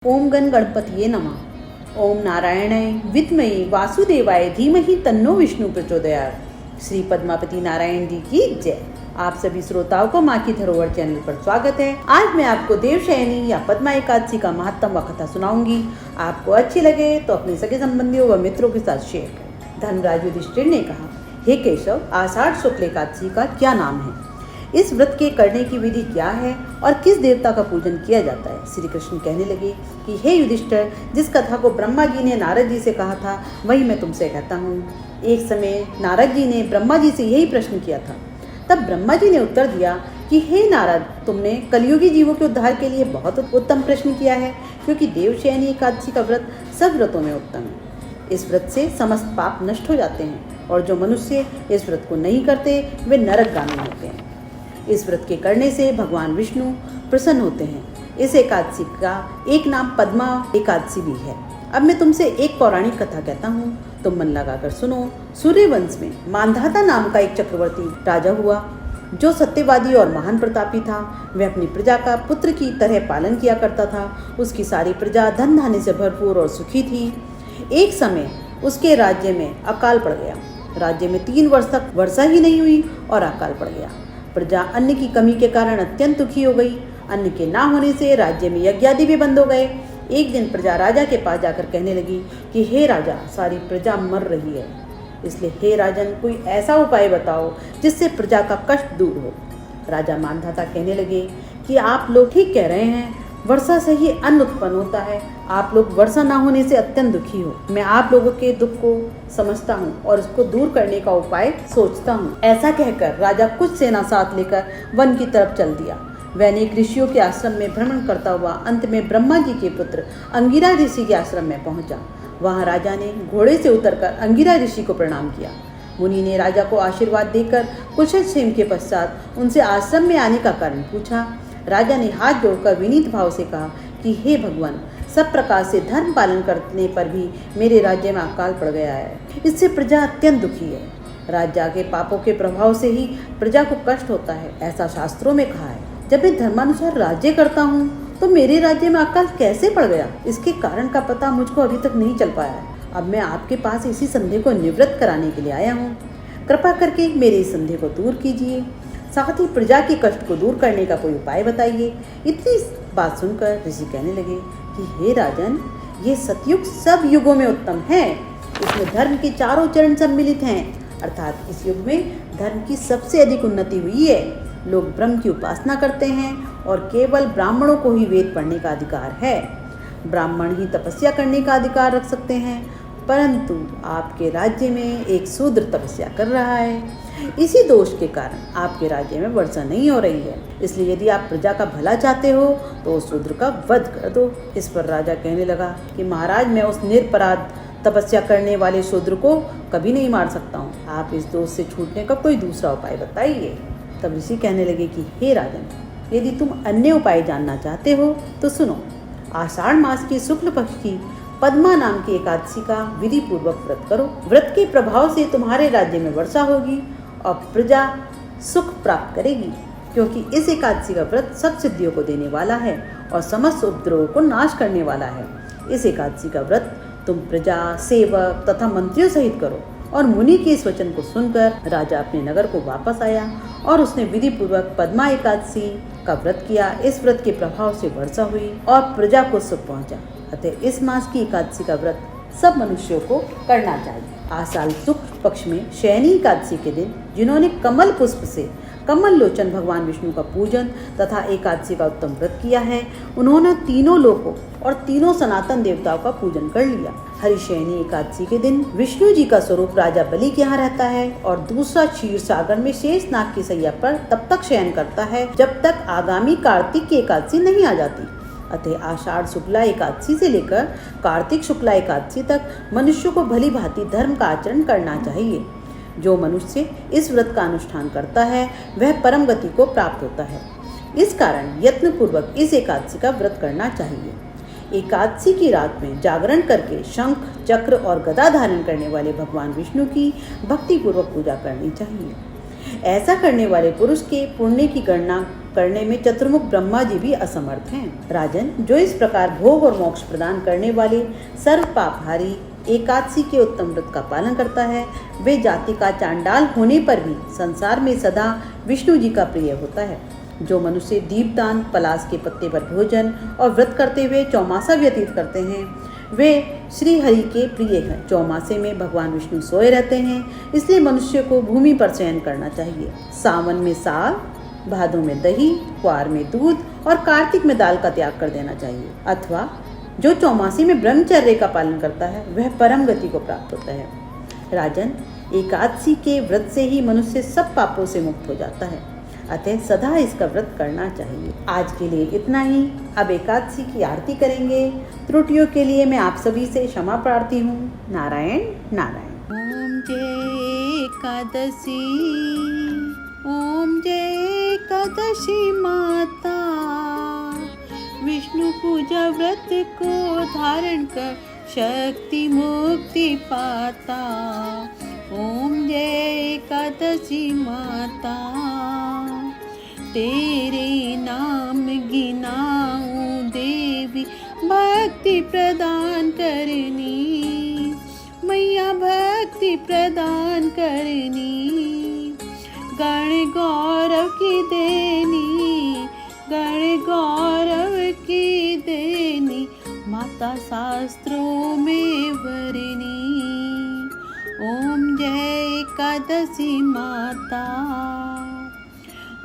ओम गण गणपतिये नमः। ओम नारायणाय विद्महे वासुदेवाय धीमहि तन्नो विष्णु प्रचोदयात्। श्री पद्मापति नारायण जी की जय। आप सभी श्रोताओं को माँ की धरोहर चैनल पर स्वागत है। आज मैं आपको देवशयनी या पद्मा एकादशी का महत्तम व कथा सुनाऊंगी। आपको अच्छी लगे तो अपने सगे संबंधियों व मित्रों के साथ शेयर करें। धर्मराज युधिष्ठिर ने कहा, हे केशव, आषाढ़ शुक्ल एकादशी का क्या नाम है? इस व्रत के करने की विधि क्या है और किस देवता का पूजन किया जाता है? श्री कृष्ण कहने लगे कि हे युधिष्ठिर, जिस कथा को ब्रह्मा जी ने नारद जी से कहा था वही मैं तुमसे कहता हूँ। एक समय नारद जी ने ब्रह्मा जी से यही प्रश्न किया था। तब ब्रह्मा जी ने उत्तर दिया कि हे नारद, तुमने कलियुगी जीवों के उद्धार के लिए बहुत उत्तम प्रश्न किया है, क्योंकि देवशयनी एकादशी का व्रत सब व्रतों में उत्तम है। इस व्रत से समस्त पाप नष्ट हो जाते हैं और जो मनुष्य इस व्रत को नहीं करते वे नरकगामी होते हैं। इस व्रत के करने से भगवान विष्णु प्रसन्न होते हैं। इस एकादशी का एक नाम पद्मा एकादशी भी है। अब मैं तुमसे एक पौराणिक कथा कहता हूँ, तुम मन लगाकर सुनो। सूर्यवंश में मांधाता नाम का एक चक्रवर्ती राजा हुआ, जो सत्यवादी और महान प्रतापी था। वह अपनी प्रजा का पुत्र की तरह पालन किया करता था। उसकी सारी प्रजा धन धान्य से भरपूर और सुखी थी। एक समय उसके राज्य में अकाल पड़ गया। राज्य में 3 वर्ष तक वर्षा ही नहीं हुई और अकाल पड़ गया। प्रजा अन्न की कमी के कारण अत्यंत दुखी हो गई। अन्न के ना होने से राज्य में यज्ञ आदि भी बंद हो गए। एक दिन प्रजा राजा के पास जाकर कहने लगी कि हे राजा, सारी प्रजा मर रही है, इसलिए हे राजन, कोई ऐसा उपाय बताओ जिससे प्रजा का कष्ट दूर हो। राजा मानधाता कहने लगे कि आप लोग ठीक कह रहे हैं, वर्षा से ही अन्न उत्पन्न होता है। आप लोग वर्षा ना होने से अत्यंत दुखी हो। मैं आप लोगों के दुख को समझता हूँ और उसको दूर करने का उपाय सोचता हूँ। ऐसा कहकर राजा कुछ सेना साथ लेकर वन की तरफ चल दिया। वह अनेक ऋषियों के आश्रम में भ्रमण करता हुआ अंत में ब्रह्मा जी के पुत्र अंगिरा ऋषि के आश्रम में पहुंचा। वहां राजा ने घोड़े से उतरकर अंगिरा ऋषि को प्रणाम किया। मुनि ने राजा को आशीर्वाद देकर कुशल क्षेम के पश्चात उनसे आश्रम में आने का कारण पूछा। राजा ने हाथ जोड़कर विनीत भाव से कहा कि हे भगवान, सब प्रकार से धर्म पालन करने पर भी मेरे राज्य में अकाल पड़ गया है। इससे प्रजा अत्यंत दुखी है। राजा के पापों के प्रभाव से ही प्रजा को कष्ट होता है, ऐसा शास्त्रों में कहा है। जब मैं धर्मानुसार राज्य करता हूँ तो मेरे राज्य में अकाल कैसे पड़ गया, इसके कारण का पता मुझको अभी तक नहीं चल पाया है। अब मैं आपके पास इसी संदेह को निवृत्त कराने के लिए आया हूँ। कृपा करके मेरे इस संदेह को दूर कीजिए, साथ ही प्रजा के कष्ट को दूर करने का कोई उपाय बताइए। इतनी बात सुनकर ऋषि कहने लगे कि हे राजन, ये सतयुग सब युगों में उत्तम है। इसमें धर्म के चारों चरण सम्मिलित हैं, अर्थात इस युग में धर्म की सबसे अधिक उन्नति हुई है। लोग ब्रह्म की उपासना करते हैं और केवल ब्राह्मणों को ही वेद पढ़ने का अधिकार है। ब्राह्मण ही तपस्या करने का अधिकार रख सकते हैं, परंतु आपके राज्य में एक शूद्र तपस्या कर रहा है। इसी दोष के कारण आपके राज्य में वर्षा नहीं हो रही है। इसलिए यदि आप प्रजा का भला चाहते हो तो उस शूद्र का वध कर दो। इस पर राजा कहने लगा कि महाराज, मैं उस निरपराध तपस्या करने वाले शूद्र को कभी नहीं मार सकता हूँ। आप इस दोष से छूटने का कोई दूसरा उपाय बताइए। तब ऋषि कहने लगे कि हे राजन, यदि तुम अन्य उपाय जानना चाहते हो तो सुनो। आषाढ़ मास की शुक्ल पक्ष की पद्मा नाम की एकादशी का विधि पूर्वक व्रत करो। व्रत के प्रभाव से तुम्हारे राज्य में वर्षा होगी और प्रजा सुख प्राप्त करेगी, क्योंकि इस एकादशी का व्रत सब सिद्धियों को देने वाला है और समस्त उपद्रवों को नाश करने वाला है। इस एकादशी का व्रत तुम प्रजा, सेवक तथा मंत्रियों सहित करो। और मुनि के इस वचन को सुनकर राजा अपने नगर को वापस आया और उसने विधि पूर्वक पद्मा एकादशी का व्रत किया। इस व्रत के प्रभाव से वर्षा हुई और प्रजा को सुख पहुंचा। अतः इस मास की एकादशी का व्रत सब मनुष्यों को करना चाहिए। आषाढ़ शुक्ल पक्ष में शयनी एकादशी के दिन जिन्होंने कमल पुष्प से कमल लोचन भगवान विष्णु का पूजन तथा एकादशी का उत्तम व्रत किया है, उन्होंने तीनों लोकों और तीनों सनातन देवताओं का पूजन कर लिया। हरिशयनी एकादशी के दिन विष्णु जी का स्वरूप राजा बलि के यहाँ रहता है और दूसरा क्षीर सागर में शेषनाग की सैया पर तब तक शयन करता है जब तक आगामी कार्तिक की एकादशी नहीं आ जाती। अतः आषाढ़ शुक्ला एकादशी से लेकर कार्तिक शुक्ला एकादशी तक मनुष्य को भली भांति धर्म का आचरण करना चाहिए। जो मनुष्य इस व्रत का अनुष्ठान करता है वह परम गति को प्राप्त होता है। इस कारण यत्न पूर्वक इस एकादशी का व्रत करना चाहिए। एकादशी की रात में जागरण करके शंख, चक्र और गदा धारण करने वाले भगवान विष्णु की भक्ति पूर्वक पूजा करनी चाहिए। ऐसा करने वाले पुरुष के पुण्य की गणना करने में चतुर्मुख ब्रह्मा जी भी असमर्थ हैं। राजन, जो इस प्रकार भोग और मोक्ष प्रदान करने वाले सर्व पापहारी एकादशी के उत्तम व्रत का पालन करता है, वे जाति का चांडाल होने पर भी संसार में सदा विष्णु जी का प्रिय होता है। जो मनुष्य दीपदान, पलाश के पत्ते पर भोजन और व्रत करते हुए चौमासा व्यतीत करते हैं, वे श्री हरि के प्रिय हैं। चौमासे में भगवान विष्णु सोए रहते हैं, इसलिए मनुष्य को भूमि पर शयन करना चाहिए। सावन में साग, भादों में दही, क्वार में दूध और कार्तिक में दाल का त्याग कर देना चाहिए। अथवा जो चौमासी में ब्रह्मचर्य का पालन करता है, वह परम गति को प्राप्त होता है। राजन, एकादशी के व्रत से ही मनुष्य सब पापों से मुक्त हो जाता है, अतः सदा इसका व्रत करना चाहिए। आज के लिए इतना ही। अब एकादशी की आरती करेंगे। त्रुटियों के लिए मैं आप सभी से क्षमा प्रार्थी हूँ। नारायण नारायण। ओम जय एकादशी, ओम जय एकादशी माता, विष्णु पूजा व्रत को धारण कर शक्ति मुक्ति पाता। ओम जय एकादशी माता, तेरे नाम गिनाऊं देवी, भक्ति प्रदान करनी मैया, भक्ति प्रदान करनी। गण गौरव की देनी, गण गौरव की देनी, माता शास्त्रों में वरनी। ओम जय एकादशी माता,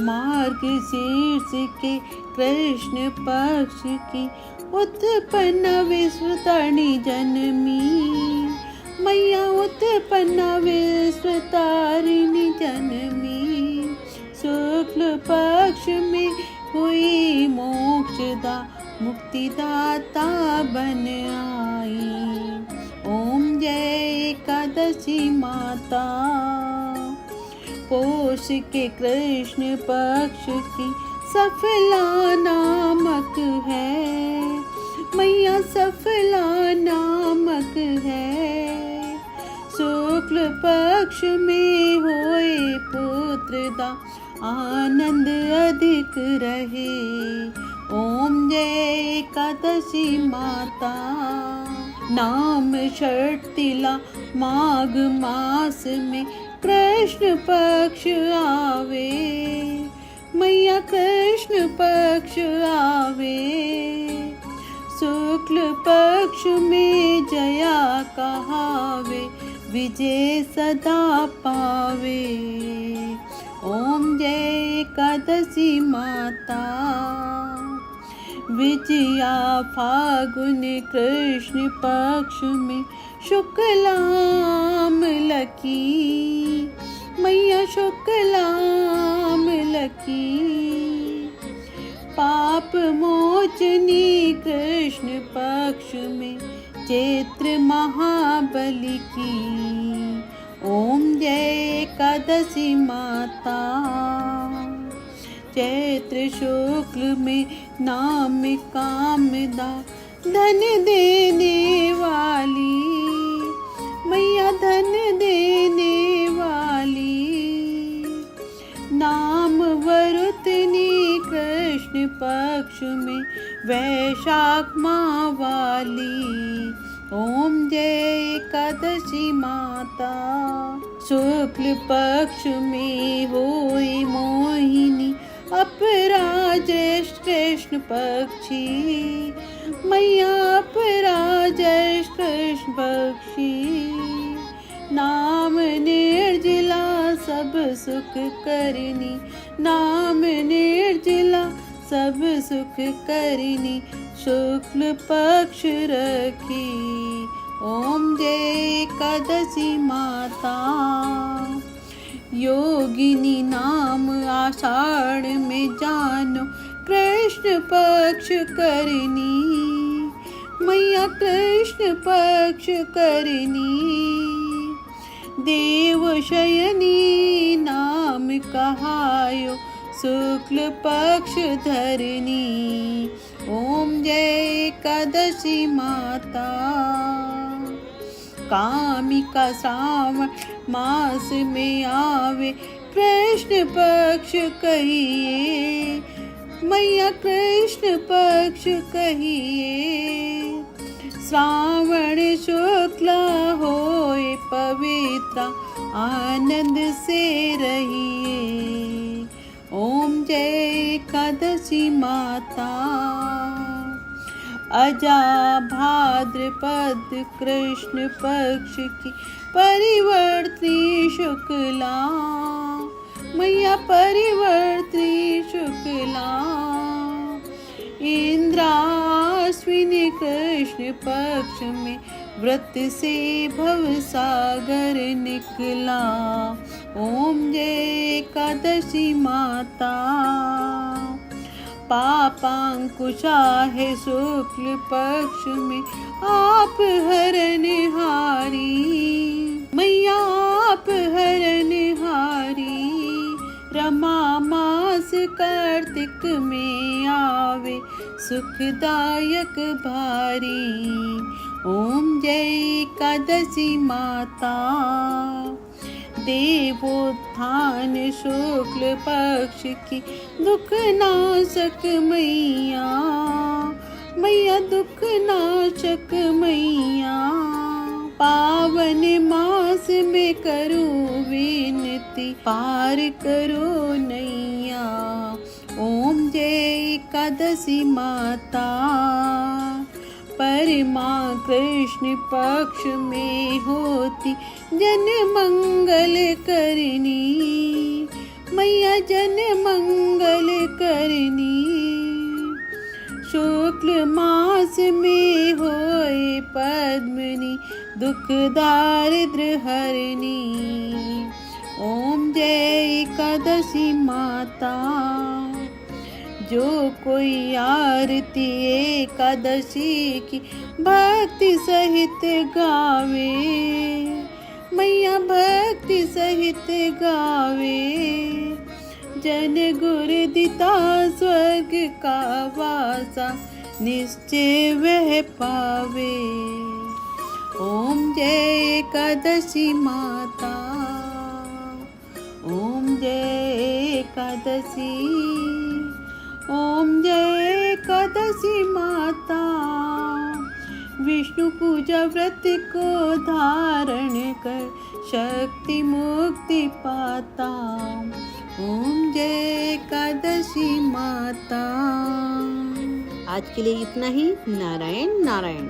मार्गशीर्ष के कृष्ण पक्ष की उत्पन्न विश्वतारिणी जनमी मैया, उत्पन्न विश्वतारिणी जनमी। शुक्ल पक्ष में हुई मोक्षदा, मुक्तिदाता बन आई। ओम जय एकादशी माता, पोष के कृष्ण पक्ष की सफला नामक है मैया, सफला नामक है। शुक्ल पक्ष में होए पुत्रदा, आनंद अधिक रहे। ओम जय एकादशी माता, नाम षटतिला माघ मास में कृष्ण पक्ष आवे मैया, कृष्ण पक्ष आवे। शुक्ल पक्ष में जया कहावे, विजय सदा पावे। ओम जय एकादशी माता, विजया फागुन कृष्ण पक्ष में शुक्लाम लकी मैया, शुक्लाम लकी। पाप मोचनी कृष्ण पक्ष में चैत्र महाबली की। ओम जय एकादशी माता, चैत्र शुक्ल में नाम कामदा, धन देने वाली मैया, धन देने वाली। नाम वरुतनी कृष्ण पक्ष में वैशाख माह वाली। ओम जय एकादशी माता, शुक्ल पक्ष में होई मोहिनी, अपराजेश कृष्ण पक्षी मैया, अपराजेश कृष्ण पक्षी। नाम निर्जला सब सुख करनी, नाम निर्जला सब सुख करनी, शुक्ल पक्ष रखी। ओम जय एकादशी माता, योगिनी नाम आषाढ़ में जानो, कृष्ण पक्ष करनी मैया, कृष्ण पक्ष करनी। देव शयनी नाम कहायो, शुक्ल पक्ष धरनी। ओम जय एकादशी माता, कामिका श्रावण मास में आवे, कृष्ण पक्ष कहिए, मैया कृष्ण पक्ष कहिए। श्रावण शुक्ल होए पवित्र आनंद से रहिए। ओम जय एकादशी माता। अजा भाद्रपद कृष्ण पक्ष की परिवर्ती शुक्ला, मैया परिवर्ती शुक्ला। इंद्राश्विनी कृष्ण पक्ष में व्रत से भवसागर निकला। ओम जय एकादशी माता। पापांकुशा है शुक्ल पक्ष में आप हरनहारी, मैया आप हरनहारी। रमा मास कार्तिक में आवे सुखदायक भारी। ओम जय एकादशी माता। देवोत्थान शुक्ल पक्ष की दुख नाशक मैया, मैया दुख नाशक मैया। पावन मास में करूं विनती पार करो नैया। ओम जय एकादशी माता। परमा कृष्ण पक्ष में होती जन मंगल करनी, मैया जन मंगल करनी। शुक्ल मास में होए पद्मिनी दुख दारिद्र हरनी। ओम जय एकादशी माता। जो कोई आरती एकादशी की भक्ति सहित गावे, मैया भक्ति सहित गावे। जन गुरु दिता स्वर्ग का वासा निश्चय वह पावे। ओम जय एकादशी माता। ओम जय एकादशी। ओम जय एकादशी माता। विष्णु पूजा व्रत को धारण कर शक्ति मुक्ति पाता। ओम जय एकादशी माता। आज के लिए इतना ही। नारायण नारायण।